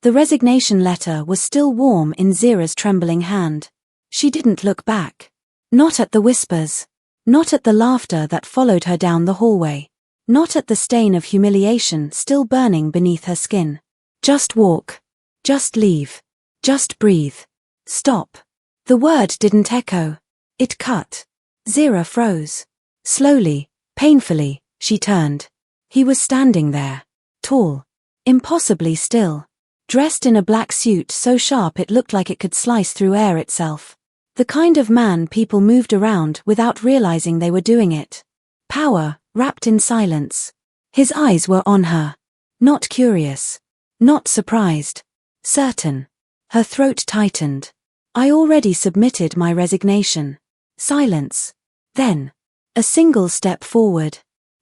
The resignation letter was still warm in Zera's trembling hand. She didn't look back. Not at the whispers. Not at the laughter that followed her down the hallway. Not at the stain of humiliation still burning beneath her skin. Just walk. Just leave. Just breathe. Stop. The word didn't echo. It cut. Zera froze. Slowly, painfully, she turned. He was standing there. Tall. Impossibly still. Dressed in a black suit so sharp it looked like it could slice through air itself. The kind of man people moved around without realizing they were doing it. Power, wrapped in silence. His eyes were on her. Not curious. Not surprised. Certain. Her throat tightened. I already submitted my resignation. Silence. Then. A single step forward.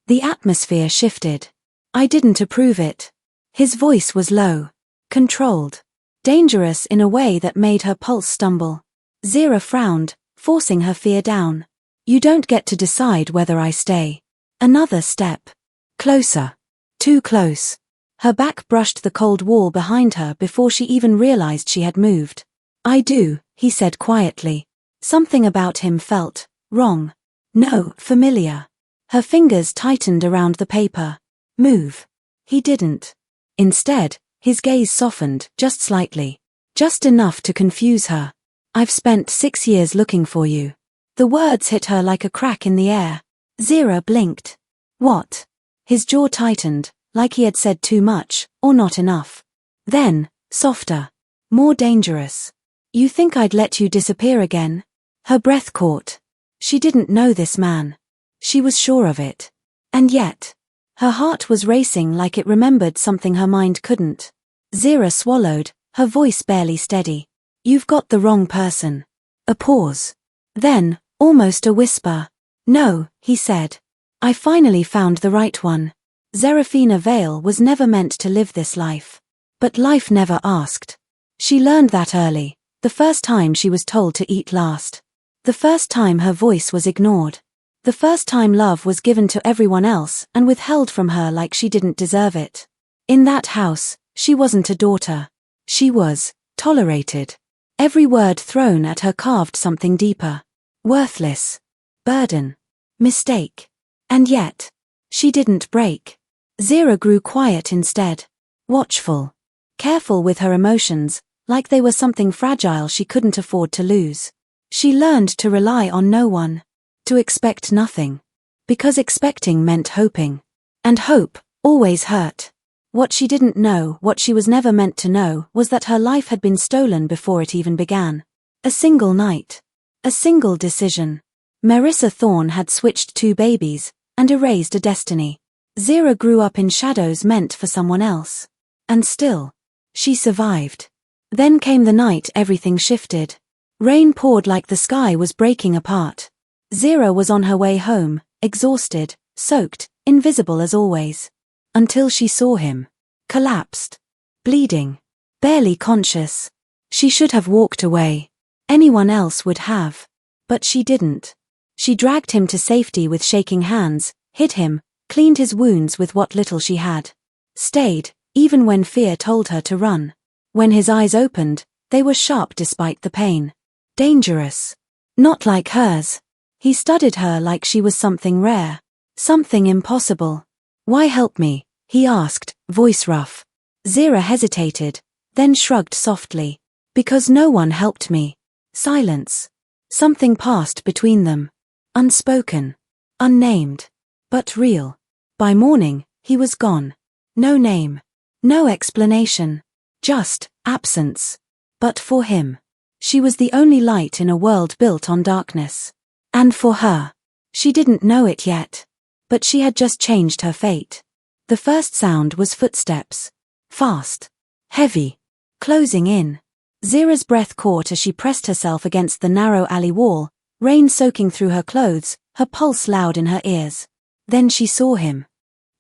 The atmosphere shifted. I didn't approve it. His voice was low. Controlled. Dangerous in a way that made her pulse stumble. Zera frowned, forcing her fear down. You don't get to decide whether I stay. Another step. Closer. Too close. Her back brushed the cold wall behind her before she even realized she had moved. I do, he said quietly. Something about him felt wrong. No, familiar. Her fingers tightened around the paper. Move. He didn't. Instead, his gaze softened, just slightly. Just enough to confuse her. I've spent 6 years looking for you. The words hit her like a crack in the air. Zera blinked. What? His jaw tightened, like he had said too much, or not enough. Then, softer. More dangerous. You think I'd let you disappear again? Her breath caught. She didn't know this man. She was sure of it. And yet, her heart was racing like it remembered something her mind couldn't. Zera swallowed, her voice barely steady. You've got the wrong person. A pause. Then, almost a whisper. No, he said. I finally found the right one. Serafina Vale was never meant to live this life. But life never asked. She learned that early, the first time she was told to eat last. The first time her voice was ignored. The first time love was given to everyone else and withheld from her like she didn't deserve it. In that house, she wasn't a daughter. She was tolerated. Every word thrown at her carved something deeper. Worthless. Burden. Mistake. And yet, she didn't break. Zera grew quiet instead. Watchful. Careful with her emotions, like they were something fragile she couldn't afford to lose. She learned to rely on no one. To expect nothing. Because expecting meant hoping. And hope always hurt. What she didn't know, what she was never meant to know, was that her life had been stolen before it even began. A single night. A single decision. Marissa Thorne had switched 2 babies, and erased a destiny. Zera grew up in shadows meant for someone else. And still, she survived. Then came the night everything shifted. Rain poured like the sky was breaking apart. Zera was on her way home, exhausted, soaked, invisible as always. Until she saw him. Collapsed. Bleeding. Barely conscious. She should have walked away. Anyone else would have. But she didn't. She dragged him to safety with shaking hands, hid him, cleaned his wounds with what little she had. Stayed, even when fear told her to run. When his eyes opened, they were sharp despite the pain. Dangerous. Not like hers. He studied her like she was something rare. Something impossible. Why help me? He asked, voice rough. Zera hesitated, then shrugged softly. Because no one helped me. Silence. Something passed between them. Unspoken. Unnamed. But real. By morning, he was gone. No name. No explanation. Just absence. But for him. She was the only light in a world built on darkness. And for her. She didn't know it yet. But she had just changed her fate. The first sound was footsteps. Fast. Heavy. Closing in. Zera's breath caught as she pressed herself against the narrow alley wall, rain soaking through her clothes, her pulse loud in her ears. Then she saw him.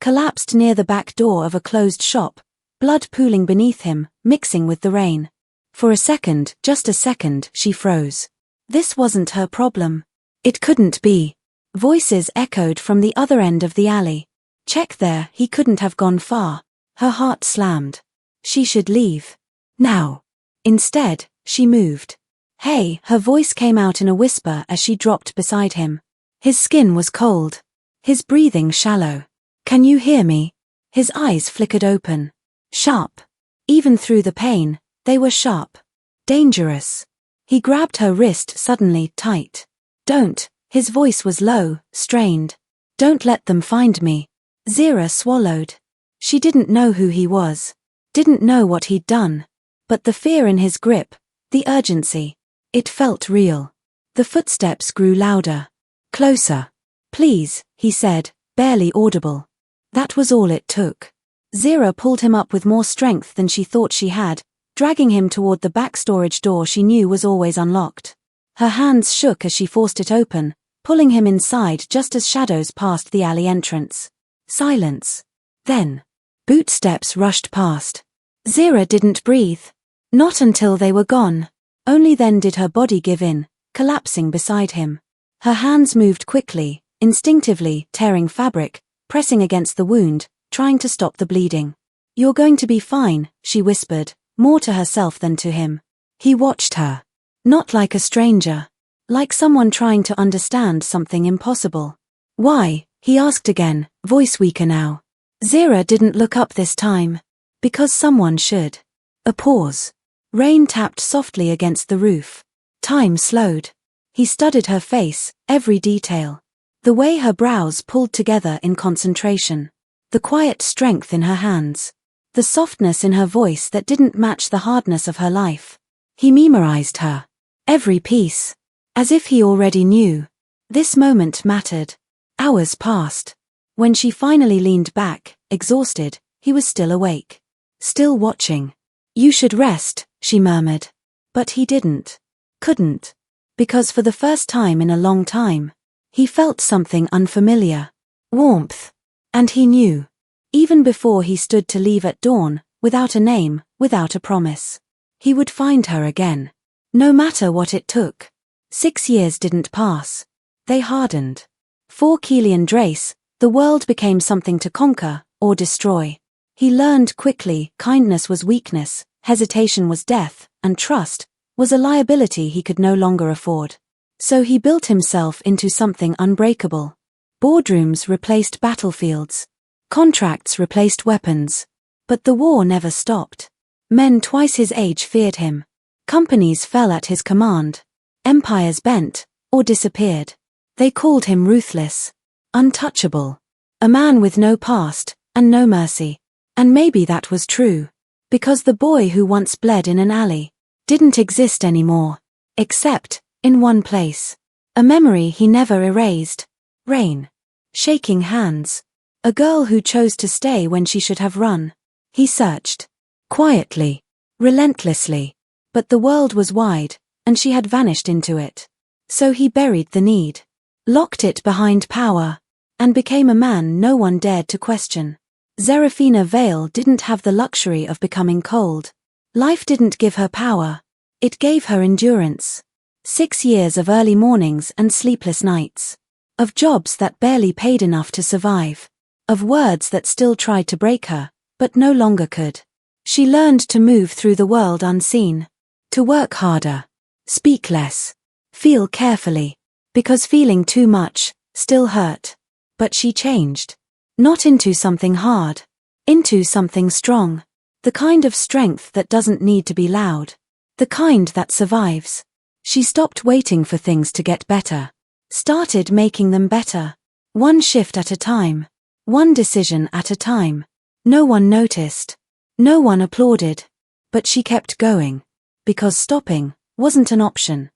Collapsed near the back door of a closed shop, blood pooling beneath him, mixing with the rain. For a second, just a second, she froze. This wasn't her problem. It couldn't be. Voices echoed from the other end of the alley. Check there, he couldn't have gone far. Her heart slammed. She should leave. Now. Instead, she moved. Hey, her voice came out in a whisper as she dropped beside him. His skin was cold. His breathing shallow. Can you hear me? His eyes flickered open. Sharp. Even through the pain, they were sharp. Dangerous. He grabbed her wrist suddenly tight. Don't. His voice was low, strained. Don't let them find me. Zera swallowed. She didn't know who he was. Didn't know what he'd done. But the fear in his grip, the urgency, it felt real. The footsteps grew louder. Closer. Please, he said, barely audible. That was all it took. Zera pulled him up with more strength than she thought she had, dragging him toward the back storage door she knew was always unlocked. Her hands shook as she forced it open, pulling him inside just as shadows passed the alley entrance. Silence. Then, bootsteps rushed past. Zera didn't breathe. Not until they were gone. Only then did her body give in, collapsing beside him. Her hands moved quickly, instinctively, tearing fabric, pressing against the wound, trying to stop the bleeding. You're going to be fine, she whispered, more to herself than to him. He watched her. Not like a stranger. Like someone trying to understand something impossible. Why? He asked again, voice weaker now. Zera didn't look up this time. Because someone should. A pause. Rain tapped softly against the roof. Time slowed. He studied her face, every detail. The way her brows pulled together in concentration. The quiet strength in her hands. The softness in her voice that didn't match the hardness of her life. He memorized her. Every piece. As if he already knew. This moment mattered. Hours passed. When she finally leaned back, exhausted, he was still awake. Still watching. You should rest, she murmured. But he didn't. Couldn't. Because for the first time in a long time, he felt something unfamiliar. Warmth. And he knew. Even before he stood to leave at dawn, without a name, without a promise. He would find her again. No matter what it took. 6 years didn't pass. They hardened. For Kael Drace, the world became something to conquer, or destroy. He learned quickly, kindness was weakness, hesitation was death, and trust was a liability he could no longer afford. So he built himself into something unbreakable. Boardrooms replaced battlefields. Contracts replaced weapons. But the war never stopped. Men twice his age feared him. Companies fell at his command. Empires bent, or disappeared. They called him ruthless. Untouchable. A man with no past, and no mercy. And maybe that was true. Because the boy who once bled in an alley didn't exist anymore. Except, in one place. A memory he never erased. Rain. Shaking hands. A girl who chose to stay when she should have run. He searched. Quietly. Relentlessly. But the world was wide, and she had vanished into it. So he buried the need. Locked it behind power. And became a man no one dared to question. Serafina Vale didn't have the luxury of becoming cold. Life didn't give her power. It gave her endurance. 6 years of early mornings and sleepless nights. Of jobs that barely paid enough to survive. Of words that still tried to break her, but no longer could. She learned to move through the world unseen. To work harder. Speak less. Feel carefully. Because feeling too much still hurt. But she changed. Not into something hard. Into something strong. The kind of strength that doesn't need to be loud. The kind that survives. She stopped waiting for things to get better. Started making them better. One shift at a time. One decision at a time. No one noticed. No one applauded. But she kept going. Because stopping wasn't an option.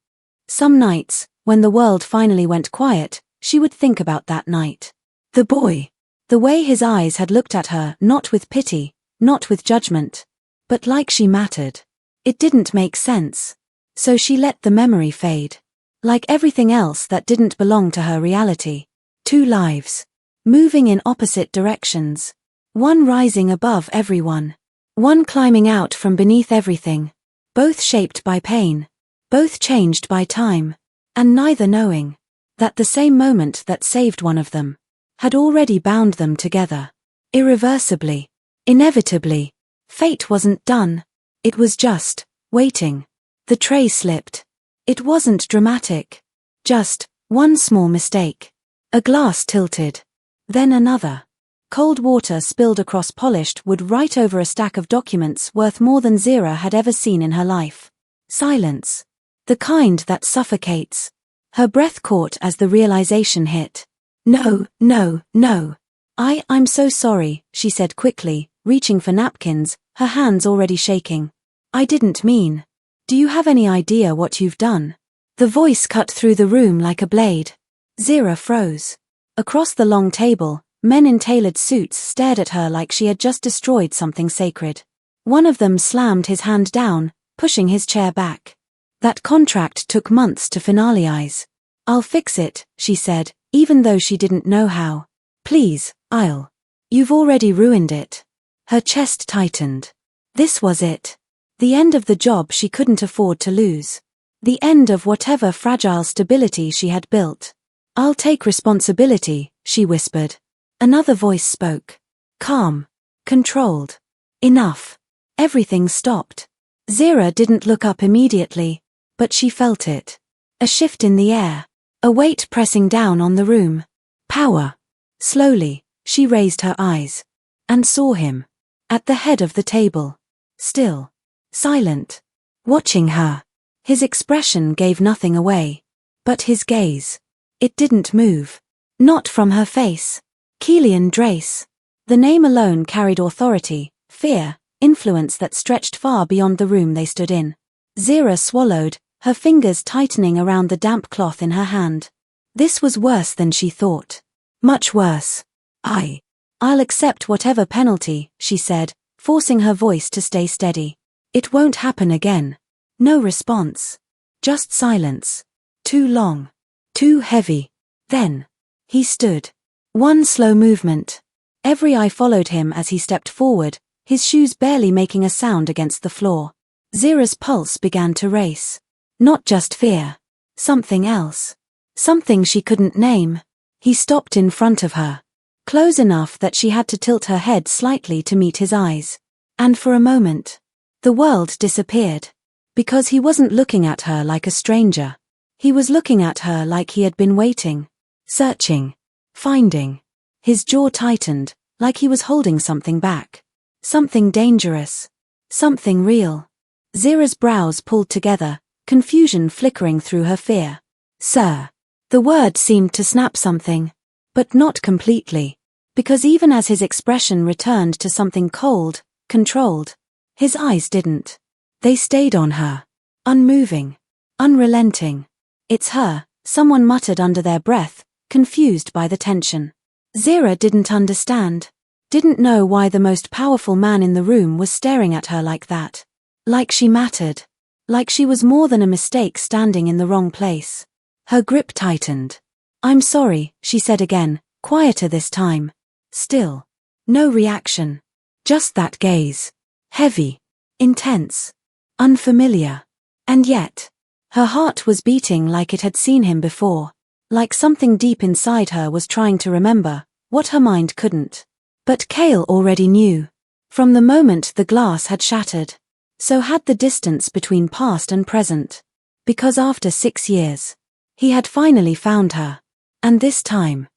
Some nights, when the world finally went quiet, she would think about that night. The boy. The way his eyes had looked at her, not with pity, not with judgment. But like she mattered. It didn't make sense. So she let the memory fade. Like everything else that didn't belong to her reality. 2 lives. Moving in opposite directions. One rising above everyone. One climbing out from beneath everything. Both shaped by pain. Both changed by time. And neither knowing that the same moment that saved one of them had already bound them together. Irreversibly. Inevitably. Fate wasn't done. It was just waiting. The tray slipped. It wasn't dramatic. Just one small mistake. A glass tilted. Then another. Cold water spilled across polished wood right over a stack of documents worth more than Zera had ever seen in her life. Silence. The kind that suffocates. Her breath caught as the realization hit. No, no, no. I'm so sorry, she said quickly, reaching for napkins, her hands already shaking. I didn't mean. Do you have any idea what you've done? The voice cut through the room like a blade. Zera froze. Across the long table, men in tailored suits stared at her like she had just destroyed something sacred. One of them slammed his hand down, pushing his chair back. That contract took months to finalize. I'll fix it, she said, even though she didn't know how. Please, I'll. You've already ruined it. Her chest tightened. This was it. The end of the job she couldn't afford to lose. The end of whatever fragile stability she had built. I'll take responsibility, she whispered. Another voice spoke. Calm. Controlled. Enough. Everything stopped. Zera didn't look up immediately, but she felt it. A shift in the air. A weight pressing down on the room. Power. Slowly, she raised her eyes. And saw him. At the head of the table. Still. Silent. Watching her. His expression gave nothing away. But his gaze. It didn't move. Not from her face. Kael Drace. The name alone carried authority, fear, influence that stretched far beyond the room they stood in. Zera swallowed, her fingers tightening around the damp cloth in her hand. This was worse than she thought. Much worse. I'll accept whatever penalty, she said, forcing her voice to stay steady. It won't happen again. No response. Just silence. Too long. Too heavy. Then. He stood. One slow movement. Every eye followed him as he stepped forward, his shoes barely making a sound against the floor. Zera's pulse began to race. Not just fear. Something else. Something she couldn't name. He stopped in front of her. Close enough that she had to tilt her head slightly to meet his eyes. And for a moment, the world disappeared. Because he wasn't looking at her like a stranger. He was looking at her like he had been waiting. Searching. Finding. His jaw tightened, like he was holding something back. Something dangerous. Something real. Zera's brows pulled together, confusion flickering through her fear. Sir. The word seemed to snap something. But not completely. Because even as his expression returned to something cold, controlled, his eyes didn't. They stayed on her. Unmoving. Unrelenting. It's her, someone muttered under their breath, confused by the tension. Zera didn't understand. Didn't know why the most powerful man in the room was staring at her like that. Like she mattered. Like she was more than a mistake standing in the wrong place. Her grip tightened. I'm sorry, she said again, quieter this time. Still. No reaction. Just that gaze. Heavy. Intense. Unfamiliar. And yet, her heart was beating like it had seen him before. Like something deep inside her was trying to remember, what her mind couldn't. But Kael already knew. From the moment the glass had shattered. So had the distance between past and present. Because after 6 years, he had finally found her. And this time,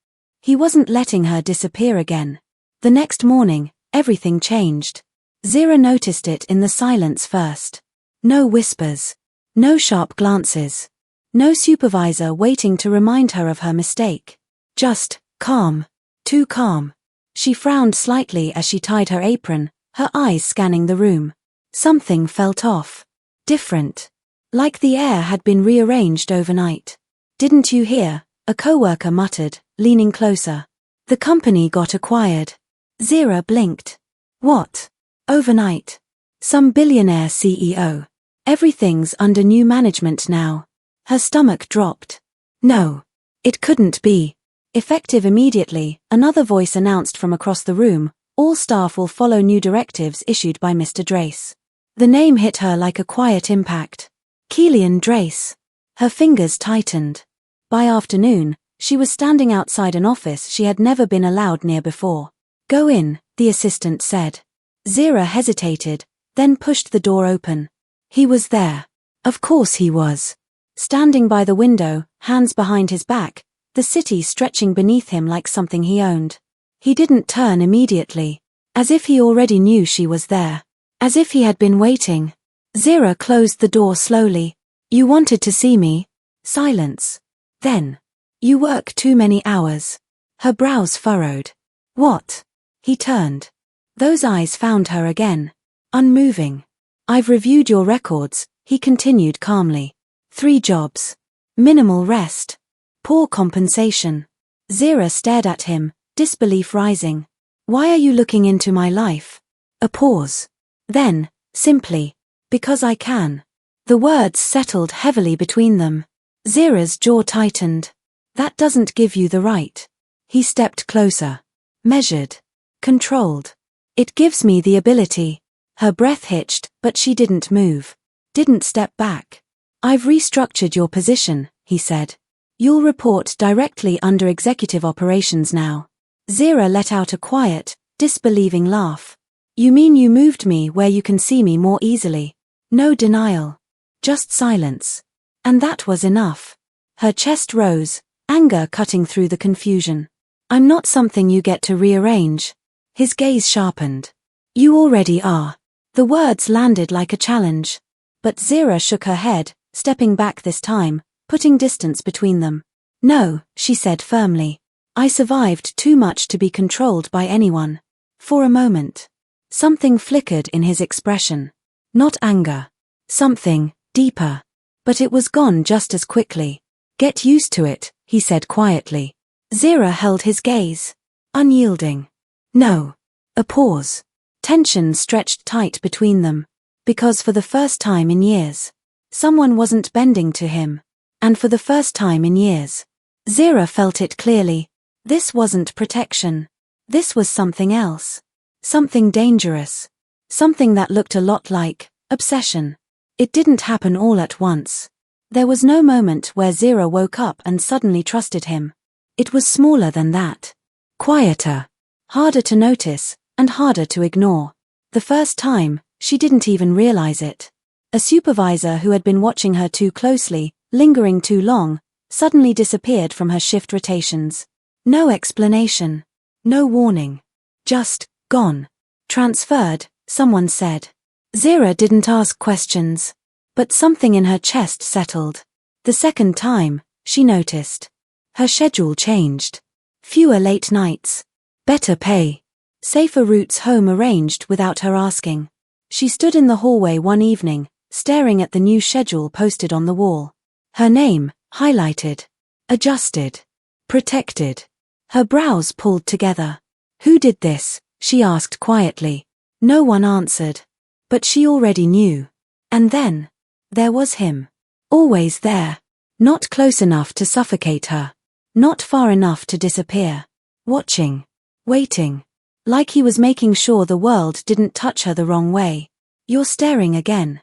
he wasn't letting her disappear again. The next morning, everything changed. Zera noticed it in the silence first. No whispers. No sharp glances. No supervisor waiting to remind her of her mistake. Just, calm. Too calm. She frowned slightly as she tied her apron, her eyes scanning the room. Something felt off. Different. Like the air had been rearranged overnight. Didn't you hear? A coworker muttered, leaning closer. The company got acquired. Zera blinked. What? Overnight. Some billionaire CEO. Everything's under new management now. Her stomach dropped. No. It couldn't be. Effective immediately, another voice announced from across the room, all staff will follow new directives issued by Mr. Drace. The name hit her like a quiet impact. Kael Drace. Her fingers tightened. By afternoon, she was standing outside an office she had never been allowed near before. Go in, the assistant said. Zera hesitated, then pushed the door open. He was there. Of course he was. Standing by the window, hands behind his back, the city stretching beneath him like something he owned. He didn't turn immediately. As if he already knew she was there. As if he had been waiting. Zera closed the door slowly. You wanted to see me? Silence. Then. You work too many hours. Her brows furrowed. What? He turned. Those eyes found her again. Unmoving. I've reviewed your records, he continued calmly. 3 jobs. Minimal rest. Poor compensation. Zera stared at him, disbelief rising. Why are you looking into my life? A pause. Then, simply, because I can. The words settled heavily between them. Zera's jaw tightened. That doesn't give you the right. He stepped closer. Measured. Controlled. It gives me the ability. Her breath hitched, but she didn't move. Didn't step back. I've restructured your position, he said. You'll report directly under executive operations now. Zera let out a quiet, disbelieving laugh. You mean you moved me where you can see me more easily? No denial. Just silence. And that was enough. Her chest rose, anger cutting through the confusion. I'm not something you get to rearrange. His gaze sharpened. You already are. The words landed like a challenge. But Zera shook her head, stepping back this time, putting distance between them. No, she said firmly. I survived too much to be controlled by anyone. For a moment. Something flickered in his expression. Not anger. Something deeper. But it was gone just as quickly. Get used to it, he said quietly. Zera held his gaze. Unyielding. No. A pause. Tension stretched tight between them. Because for the first time in years, someone wasn't bending to him. And for the first time in years, Zera felt it clearly. This wasn't protection. This was something else. Something dangerous. Something that looked a lot like obsession. It didn't happen all at once. There was no moment where Zera woke up and suddenly trusted him. It was smaller than that. Quieter. Harder to notice, and harder to ignore. The first time, she didn't even realize it. A supervisor who had been watching her too closely, lingering too long, suddenly disappeared from her shift rotations. No explanation. No warning. Just, gone. Transferred, someone said. Zera didn't ask questions. But something in her chest settled. The second time, she noticed. Her schedule changed. Fewer late nights. Better pay. Safer routes home arranged without her asking. She stood in the hallway one evening, staring at the new schedule posted on the wall. Her name, highlighted. Adjusted. Protected. Her brows pulled together. Who did this? She asked quietly. No one answered. But she already knew. And then, there was him. Always there. Not close enough to suffocate her. Not far enough to disappear. Watching. Waiting. Like he was making sure the world didn't touch her the wrong way. You're staring again.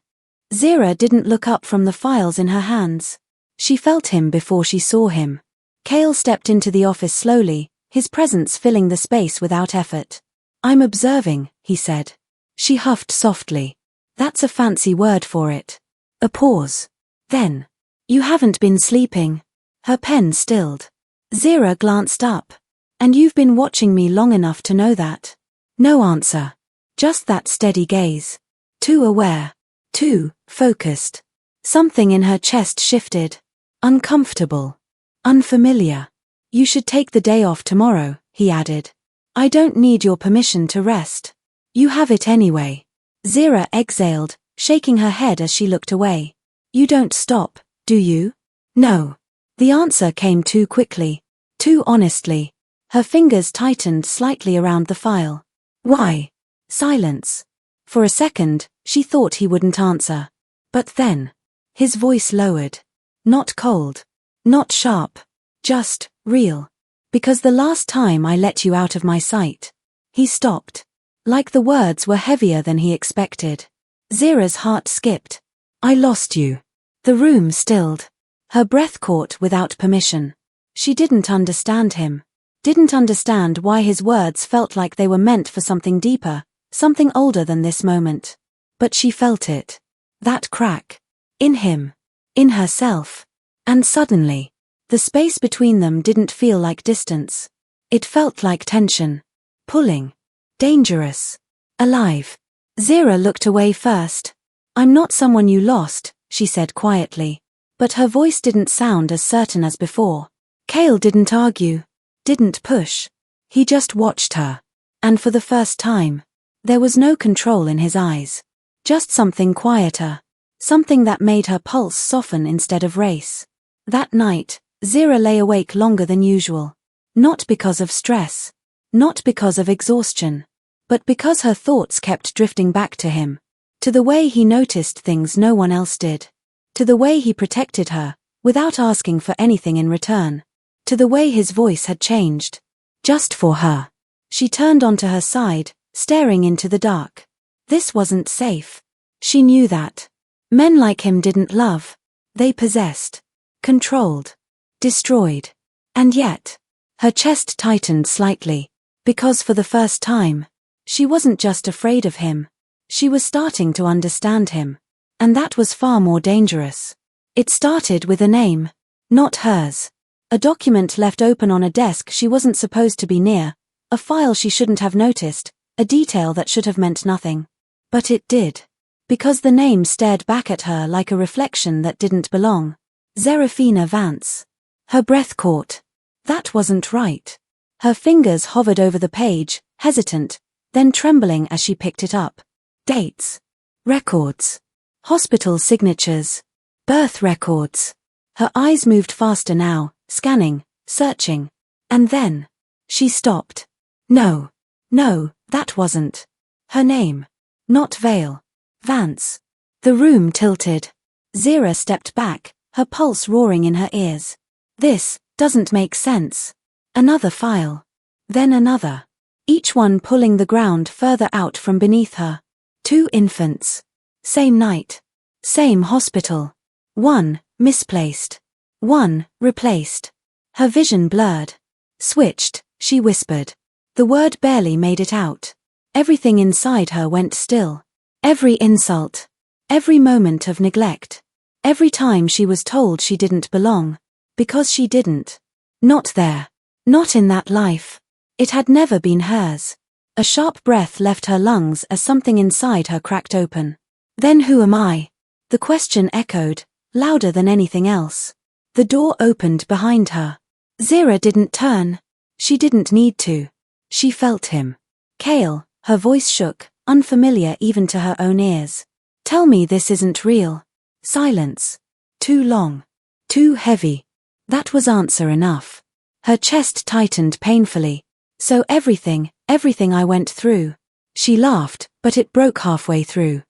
Zera didn't look up from the files in her hands. She felt him before she saw him. Kael stepped into the office slowly, his presence filling the space without effort. I'm observing, he said. She huffed softly. That's a fancy word for it. A pause. Then. You haven't been sleeping. Her pen stilled. Zera glanced up. And you've been watching me long enough to know that. No answer. Just that steady gaze. Too aware. Too focused. Something in her chest shifted. Uncomfortable. Unfamiliar. You should take the day off tomorrow, he added. I don't need your permission to rest. You have it anyway. Zera exhaled, shaking her head as she looked away. You don't stop, do you? No. The answer came too quickly. Too honestly. Her fingers tightened slightly around the file. Why? Silence. For a second, she thought he wouldn't answer. But then, his voice lowered. Not cold. Not sharp. Just, real. Because the last time I let you out of my sight. He stopped. Like the words were heavier than he expected. Zera's heart skipped. I lost you. The room stilled. Her breath caught without permission. She didn't understand him. Didn't understand why his words felt like they were meant for something deeper, something older than this moment. But she felt it. That crack. In him. In herself. And suddenly, the space between them didn't feel like distance. It felt like tension. Pulling. Dangerous. Alive. Zera looked away first. "I'm not someone you lost," she said quietly. But her voice didn't sound as certain as before. Kael didn't argue. Didn't push. He just watched her. And for the first time, there was no control in his eyes. Just something quieter. Something that made her pulse soften instead of race. That night, Zera lay awake longer than usual. Not because of stress. Not because of exhaustion. But because her thoughts kept drifting back to him. To the way he noticed things no one else did. To the way he protected her, without asking for anything in return. To the way his voice had changed. Just for her. She turned onto her side, staring into the dark. This wasn't safe. She knew that. Men like him didn't love. They possessed. Controlled. Destroyed. And yet, her chest tightened slightly. Because for the first time, she wasn't just afraid of him. She was starting to understand him. And that was far more dangerous. It started with a name. Not hers. A document left open on a desk she wasn't supposed to be near. A file she shouldn't have noticed. A detail that should have meant nothing. But it did. Because the name stared back at her like a reflection that didn't belong. Zera Vance. Her breath caught. That wasn't right. Her fingers hovered over the page, hesitant, then trembling as she picked it up. Dates. Records. Hospital signatures. Birth records. Her eyes moved faster now, scanning, searching. And then, she stopped. No, that wasn't her name. Not Vale. Vance. The room tilted. Zera stepped back, her pulse roaring in her ears. This doesn't make sense. Another file. Then another. Each one pulling the ground further out from beneath her. 2 infants. Same night. Same hospital. 1 misplaced. 1 replaced. Her vision blurred. Switched, she whispered. The word barely made it out. Everything inside her went still. Every insult. Every moment of neglect. Every time she was told she didn't belong. Because she didn't. Not there. Not in that life. It had never been hers. A sharp breath left her lungs as something inside her cracked open. Then who am I? The question echoed, louder than anything else. The door opened behind her. Zera didn't turn. She didn't need to. She felt him. Kael, her voice shook, unfamiliar even to her own ears. Tell me this isn't real. Silence. Too long. Too heavy. That was answer enough. Her chest tightened painfully. So everything I went through. She laughed, but it broke halfway through.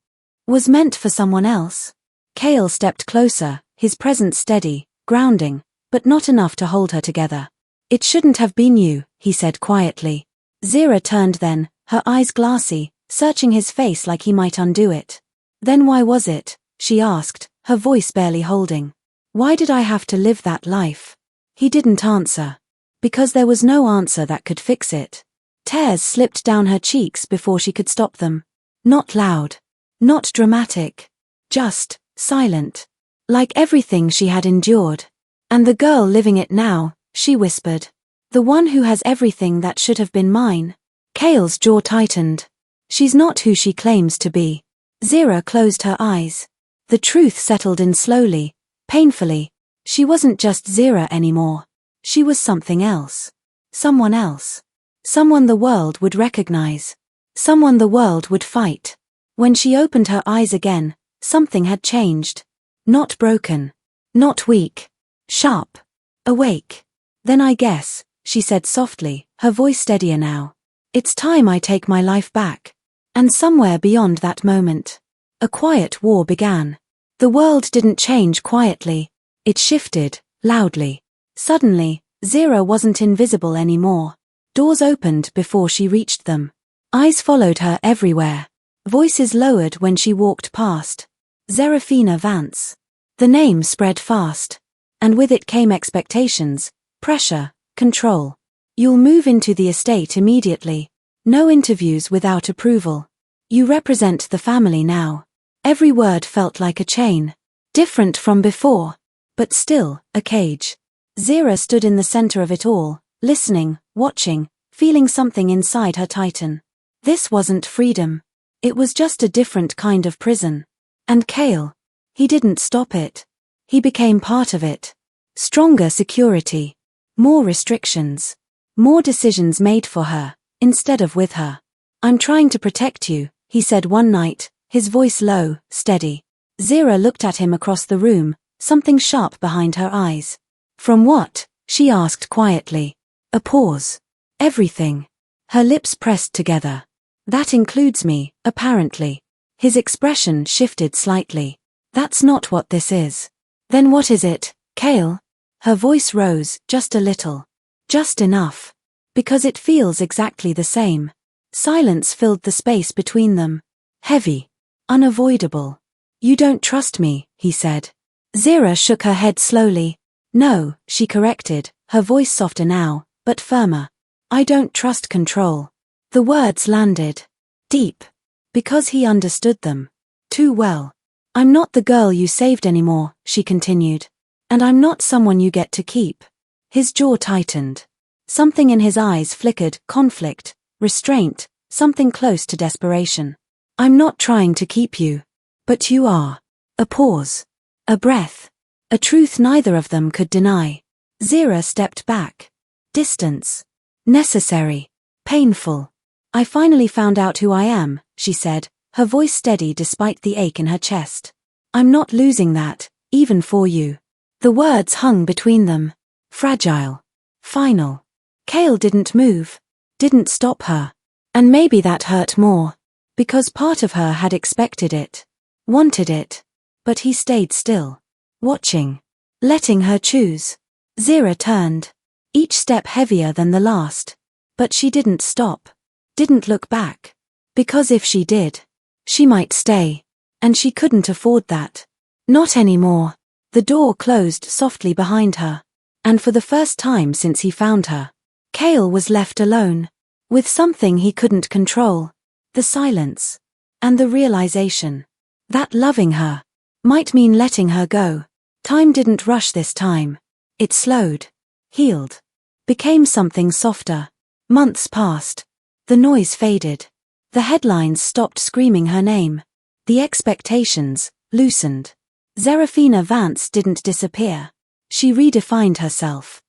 Was meant for someone else. Kael stepped closer, his presence steady, grounding, but not enough to hold her together. It shouldn't have been you, he said quietly. Zera turned then, her eyes glassy, searching his face like he might undo it. Then why was it? She asked, her voice barely holding. Why did I have to live that life? He didn't answer. Because there was no answer that could fix it. Tears slipped down her cheeks before she could stop them. Not loud. Not dramatic. Just silent. Like everything she had endured. And the girl living it now, she whispered. The one who has everything that should have been mine. Kael's jaw tightened. She's not who she claims to be. Zera closed her eyes. The truth settled in slowly, painfully. She wasn't just Zera anymore. She was something else. Someone else. Someone the world would recognize. Someone the world would fight. When she opened her eyes again, something had changed. Not broken. Not weak. Sharp. Awake. Then I guess, she said softly, her voice steadier now. It's time I take my life back. And somewhere beyond that moment, a quiet war began. The world didn't change quietly. It shifted, loudly. Suddenly, Zera wasn't invisible anymore. Doors opened before she reached them. Eyes followed her everywhere. Voices lowered when she walked past. Zera Vance. The name spread fast. And with it came expectations, pressure, control. You'll move into the estate immediately. No interviews without approval. You represent the family now. Every word felt like a chain. Different from before, but still, a cage. Zera stood in the center of it all, listening, watching, feeling something inside her tighten. This wasn't freedom. It was just a different kind of prison. And Kael. He didn't stop it. He became part of it. Stronger security. More restrictions. More decisions made for her, instead of with her. I'm trying to protect you, he said one night, his voice low, steady. Zera looked at him across the room, something sharp behind her eyes. From what? She asked quietly. A pause. Everything. Her lips pressed together. That includes me, apparently. His expression shifted slightly. That's not what this is. Then what is it, Kael? Her voice rose, just a little. Just enough. Because it feels exactly the same. Silence filled the space between them. Heavy. Unavoidable. You don't trust me, he said. Zera shook her head slowly. No, she corrected, her voice softer now, but firmer. I don't trust control. The words landed. Deep. Because he understood them. Too well. I'm not the girl you saved anymore, she continued. And I'm not someone you get to keep. His jaw tightened. Something in his eyes flickered, conflict, restraint, something close to desperation. I'm not trying to keep you. But you are. A pause. A breath. A truth neither of them could deny. Zera stepped back. Distance. Necessary. Painful. I finally found out who I am, she said, her voice steady despite the ache in her chest. I'm not losing that, even for you. The words hung between them. Fragile. Final. Kael didn't move. Didn't stop her. And maybe that hurt more. Because part of her had expected it. Wanted it. But he stayed still. Watching. Letting her choose. Zera turned. Each step heavier than the last. But she didn't stop. Didn't look back. Because if she did, she might stay. And she couldn't afford that. Not anymore. The door closed softly behind her. And for the first time since he found her, Kael was left alone. With something he couldn't control. The silence. And the realization. That loving her might mean letting her go. Time didn't rush this time. It slowed. Healed. Became something softer. Months passed. The noise faded. The headlines stopped screaming her name. The expectations loosened. Zerafina Vance didn't disappear. She redefined herself.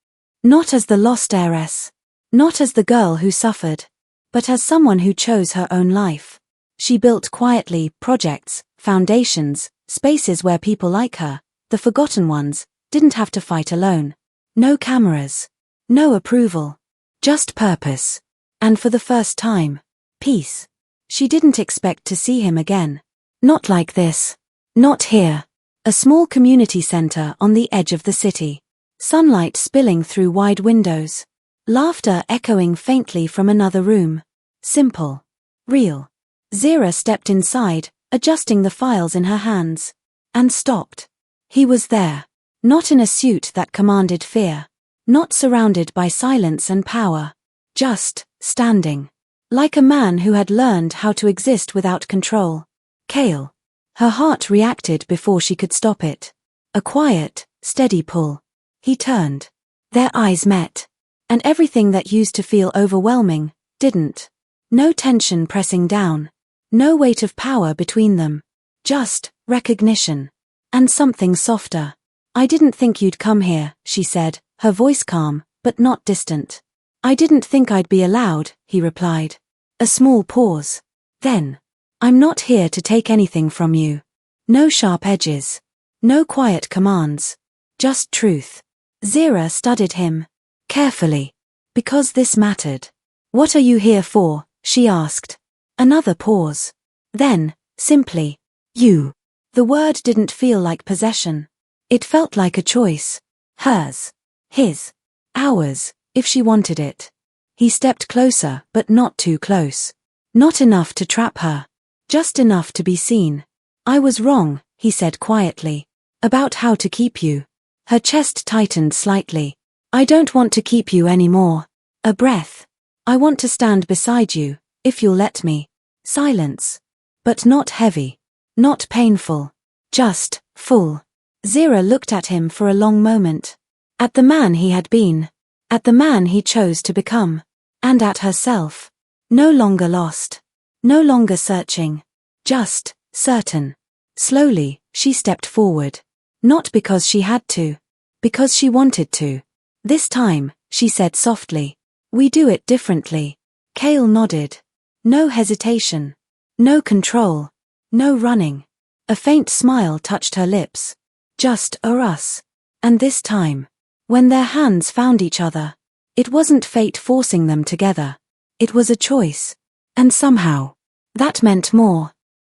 Not as the lost heiress. Not as the girl who suffered. But as someone who chose her own life. She built quietly projects, foundations, spaces where people like her, the forgotten ones, didn't have to fight alone. No cameras. No approval. Just purpose. And for the first time, peace. She didn't expect to see him again. Not like this. Not here. A small community center on the edge of the city. Sunlight spilling through wide windows. Laughter echoing faintly from another room. Simple. Real. Zera stepped inside, adjusting the files in her hands. And stopped. He was there. Not in a suit that commanded fear. Not surrounded by silence and power. Just, standing. Like a man who had learned how to exist without control. Kael. Her heart reacted before she could stop it. A quiet, steady pull. He turned. Their eyes met. And everything that used to feel overwhelming, didn't. No tension pressing down. No weight of power between them. Just, recognition. And something softer. I didn't think you'd come here, she said, her voice calm, but not distant. I didn't think I'd be allowed, he replied. A small pause. Then. I'm not here to take anything from you. No sharp edges. No quiet commands. Just truth. Zera studied him. Carefully. Because this mattered. What are you here for? She asked. Another pause. Then, simply, you. The word didn't feel like possession. It felt like a choice. Hers. His. Ours, if she wanted it. He stepped closer, but not too close. Not enough to trap her. Just enough to be seen. I was wrong, he said quietly. About how to keep you. Her chest tightened slightly. I don't want to keep you anymore. A breath. I want to stand beside you, if you'll let me. Silence. But not heavy. Not painful. Just full. Zera looked at him for a long moment. At the man he had been. At the man he chose to become. And at herself. No longer lost. No longer searching. Just certain. Slowly, she stepped forward. Not because she had to. Because she wanted to. This time, she said softly. We do it differently. Kael nodded. No hesitation. No control. No running. A faint smile touched her lips. Just us. And this time, when their hands found each other, it wasn't fate forcing them together. It was a choice. And somehow, that meant more.